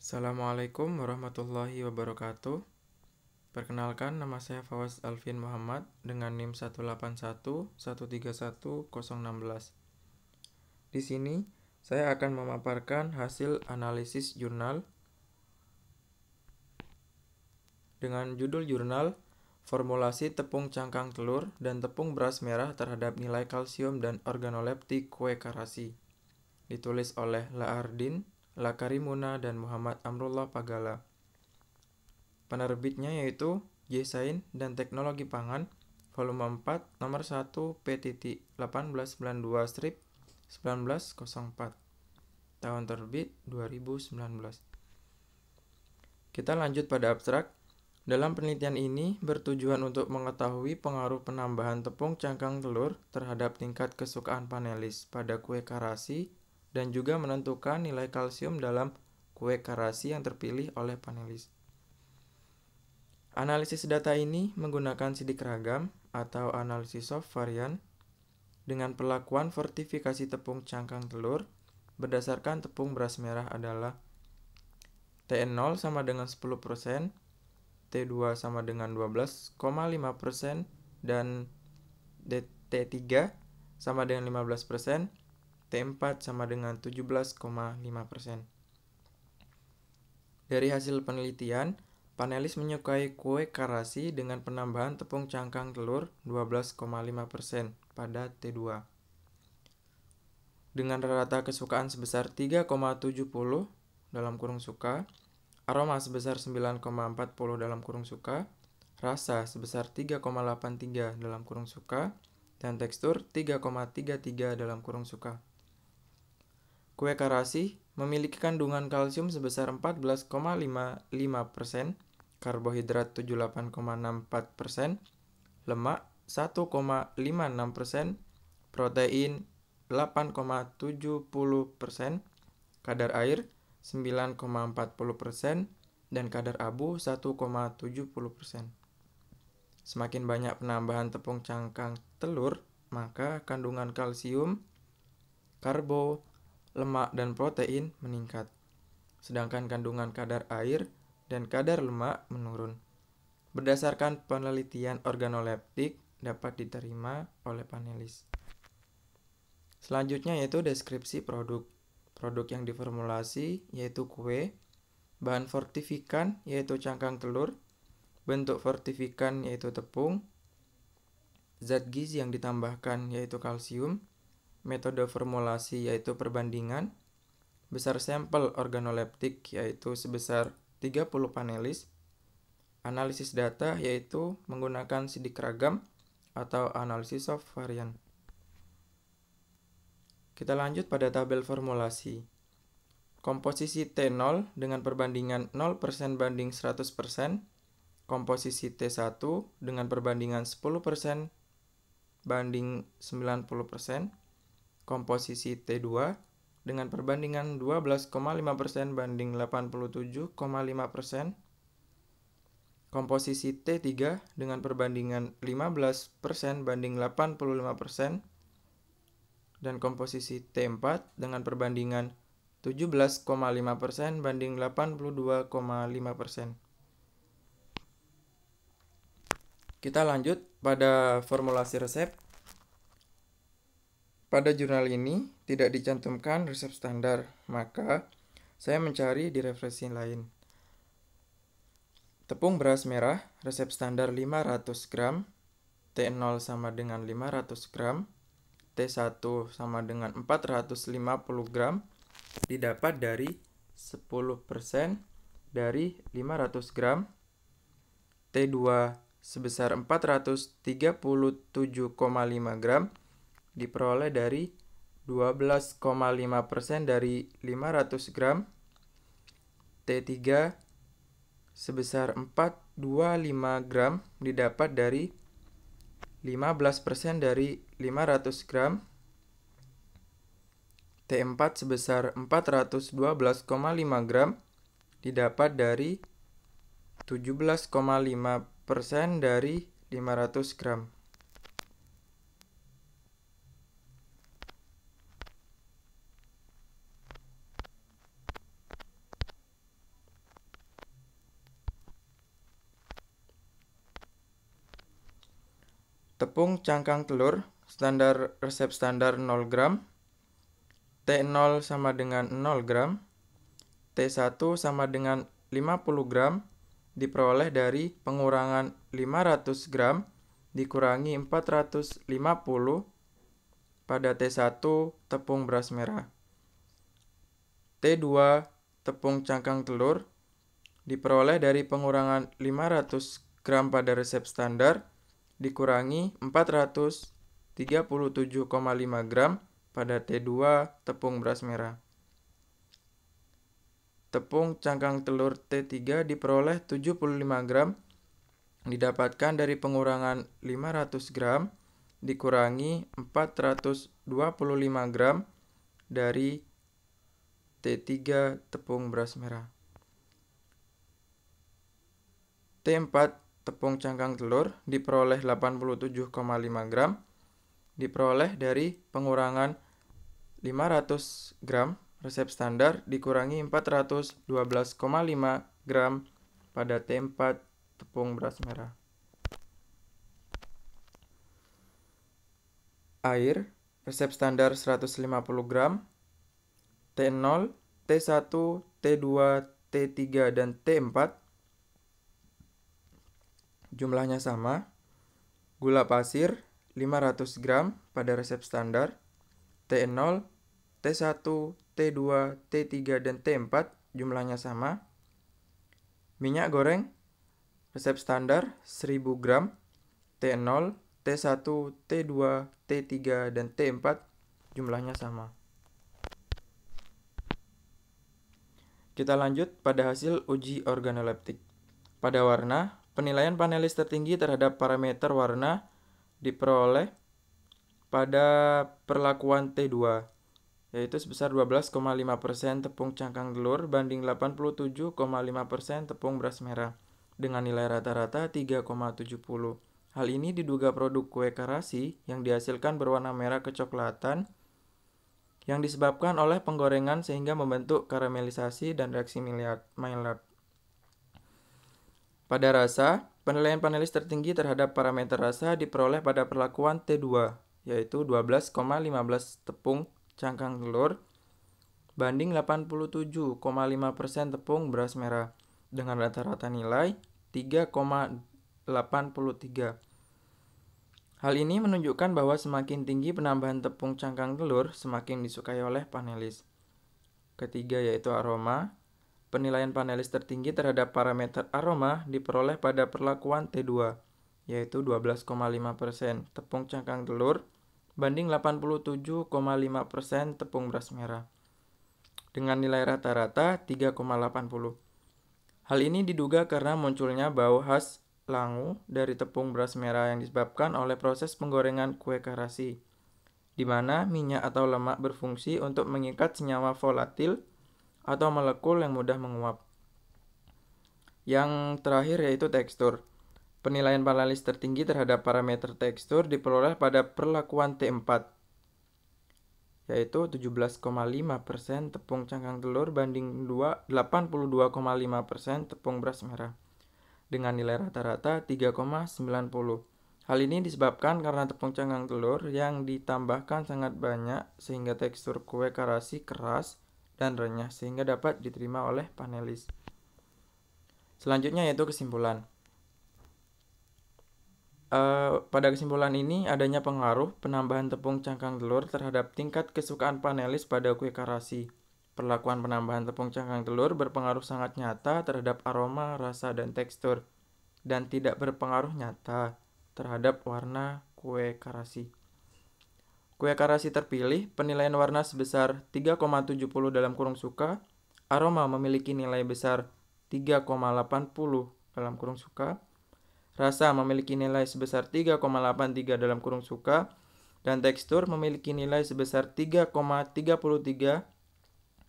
Assalamualaikum warahmatullahi wabarakatuh. Perkenalkan, nama saya Fawaz Alvin Muhammad dengan NIM 181131016. Di sini, saya akan memaparkan hasil analisis jurnal dengan judul jurnal Formulasi tepung cangkang telur dan tepung beras merah terhadap nilai kalsium dan organoleptik kue karasi. Ditulis oleh Laardin, Lakarimuna, dan Muhammad Amrullah Pagala. Penerbitnya yaitu Jesain dan Teknologi Pangan, volume 4, nomor 1, P.1892-1904. Tahun terbit 2019. Kita lanjut pada abstrak. Dalam penelitian ini bertujuan untuk mengetahui pengaruh penambahan tepung cangkang telur terhadap tingkat kesukaan panelis pada kue karasi dan juga menentukan nilai kalsium dalam kue karasi yang terpilih oleh panelis. Analisis data ini menggunakan sidik ragam atau analisis soft varian dengan perlakuan fortifikasi tepung cangkang telur berdasarkan tepung beras merah adalah Tn0 sama dengan 10%, T2 sama dengan 12,5%, dan T3 sama dengan 15%, T4 sama dengan 17,5%. Dari hasil penelitian, panelis menyukai kue karasi dengan penambahan tepung cangkang telur 12,5% pada T2. Dengan rata kesukaan sebesar 3,70 dalam kurung suka, aroma sebesar 9,40 dalam kurung suka, rasa sebesar 3,83 dalam kurung suka, dan tekstur 3,33 dalam kurung suka. Kue karasi memiliki kandungan kalsium sebesar 14,55%, karbohidrat 78,64%, lemak 1,56%, protein 8,70%, kadar air 9,40%, dan kadar abu 1,70%. Semakin banyak penambahan tepung cangkang telur, maka kandungan kalsium, karbo, lemak, dan protein meningkat. Sedangkan kandungan kadar air dan kadar lemak menurun. Berdasarkan penelitian organoleptik dapat diterima oleh panelis. Selanjutnya yaitu deskripsi produk. Produk yang diformulasi yaitu kue, bahan fortifikan yaitu cangkang telur, bentuk fortifikan yaitu tepung, zat gizi yang ditambahkan yaitu kalsium, metode formulasi yaitu perbandingan, besar sampel organoleptik yaitu sebesar 30 panelis, analisis data yaitu menggunakan sidik ragam atau analisis soft varian. Kita lanjut pada tabel formulasi. Komposisi T0 dengan perbandingan 0% banding 100%, komposisi T1 dengan perbandingan 10% banding 90%, komposisi T2 dengan perbandingan 12,5% banding 87,5%, komposisi T3 dengan perbandingan 15% banding 85%, dan komposisi T4 dengan perbandingan 17,5% banding 82,5%. Kita lanjut pada formulasi resep. Pada jurnal ini tidak dicantumkan resep standar, maka saya mencari di referensi lain. Tepung beras merah, resep standar 500 gram, T0 sama dengan 500 gram, T1 sama dengan 450 gram, didapat dari 10% dari 500 gram, T2 sebesar 437,5 gram, diperoleh dari 12,5% dari 500 gram, T3 sebesar 425 gram, didapat dari 15% dari 500 gram, T4 sebesar 412,5 gram, didapat dari 17,5% dari 500 gram. Tepung cangkang telur standar resep standar 0 gram, T0 sama dengan 0 gram, T1 sama dengan 50 gram, diperoleh dari pengurangan 500 gram dikurangi 450 pada T1 tepung beras merah. T2 tepung cangkang telur diperoleh dari pengurangan 500 gram pada resep standar dikurangi 437,5 gram pada T2 tepung beras merah. Tepung cangkang telur T3 diperoleh 75 gram didapatkan dari pengurangan 500 gram dikurangi 425 gram dari T3 tepung beras merah. T4 tepung cangkang telur diperoleh 87,5 gram diperoleh dari pengurangan 500 gram resep standar dikurangi 412,5 gram pada T4 tepung beras merah. Air resep standar 150 gram, T0, T1, T2, T3, dan T4 jumlahnya sama. Gula pasir 500 gram pada resep standar, T0, T1, T2, T3, dan T4 jumlahnya sama. Minyak goreng resep standar 1000 gram, T0, T1, T2, T3, dan T4 jumlahnya sama. Kita lanjut pada hasil uji organoleptik. Pada warna, penilaian panelis tertinggi terhadap parameter warna diperoleh pada perlakuan T2, yaitu sebesar 12,5% tepung cangkang telur banding 87,5% tepung beras merah, dengan nilai rata-rata 3,70. Hal ini diduga produk kue karasi yang dihasilkan berwarna merah kecoklatan yang disebabkan oleh penggorengan sehingga membentuk karamelisasi dan reaksi Maillard. Pada rasa, penilaian panelis tertinggi terhadap parameter rasa diperoleh pada perlakuan T2, yaitu 12,15 tepung cangkang telur banding 87,5% tepung beras merah, dengan rata-rata nilai 3,83. Hal ini menunjukkan bahwa semakin tinggi penambahan tepung cangkang telur, semakin disukai oleh panelis. Ketiga yaitu aroma. Penilaian panelis tertinggi terhadap parameter aroma diperoleh pada perlakuan T2, yaitu 12,5% tepung cangkang telur banding 87,5% tepung beras merah, dengan nilai rata-rata 3,80. Hal ini diduga karena munculnya bau khas langu dari tepung beras merah yang disebabkan oleh proses penggorengan kue karasi, di mana minyak atau lemak berfungsi untuk mengikat senyawa volatil atau molekul yang mudah menguap. Yang terakhir yaitu tekstur. Penilaian panelis tertinggi terhadap parameter tekstur diperoleh pada perlakuan T4, yaitu 17,5% tepung cangkang telur banding 82,5% tepung beras merah, dengan nilai rata-rata 3,90. Hal ini disebabkan karena tepung cangkang telur yang ditambahkan sangat banyak sehingga tekstur kue karasi keras dan renyah sehingga dapat diterima oleh panelis. Selanjutnya yaitu kesimpulan. Pada kesimpulan ini adanya pengaruh penambahan tepung cangkang telur terhadap tingkat kesukaan panelis pada kue karasi. Perlakuan penambahan tepung cangkang telur berpengaruh sangat nyata terhadap aroma, rasa, dan tekstur, dan tidak berpengaruh nyata terhadap warna kue karasi. Kue karasi terpilih, penilaian warna sebesar 3,70 dalam kurung suka, aroma memiliki nilai besar 3,80 dalam kurung suka, rasa memiliki nilai sebesar 3,83 dalam kurung suka, dan tekstur memiliki nilai sebesar 3,33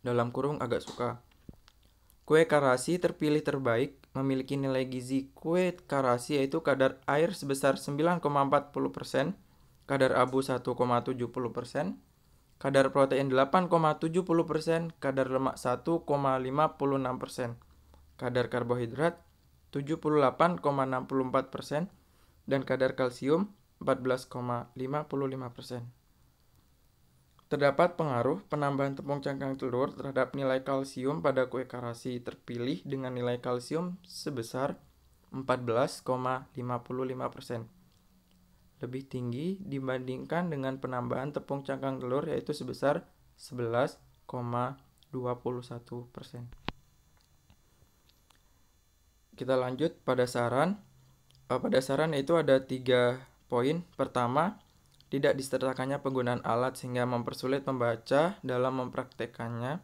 dalam kurung agak suka. Kue karasi terpilih terbaik memiliki nilai gizi kue karasi yaitu kadar air sebesar 9,40%, kadar abu 1,70%, kadar protein 8,70%, kadar lemak 1,56%, kadar karbohidrat 78,64%, dan kadar kalsium 14,55%. Terdapat pengaruh penambahan tepung cangkang telur terhadap nilai kalsium pada kue karasi terpilih dengan nilai kalsium sebesar 14,55%. Lebih tinggi dibandingkan dengan penambahan tepung cangkang telur yaitu sebesar 11,21%. Kita lanjut pada saran. Pada saran itu ada 3 poin. Pertama, tidak disertakannya penggunaan alat sehingga mempersulit pembaca dalam mempraktekkannya.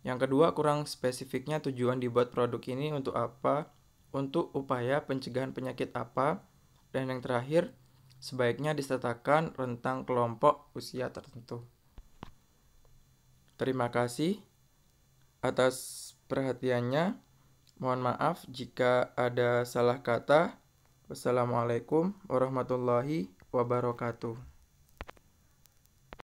Yang kedua, kurang spesifiknya tujuan dibuat produk ini untuk apa, untuk upaya pencegahan penyakit apa. Dan yang terakhir, sebaiknya disertakan rentang kelompok usia tertentu. Terima kasih atas perhatiannya. Mohon maaf jika ada salah kata. Wassalamualaikum warahmatullahi wabarakatuh.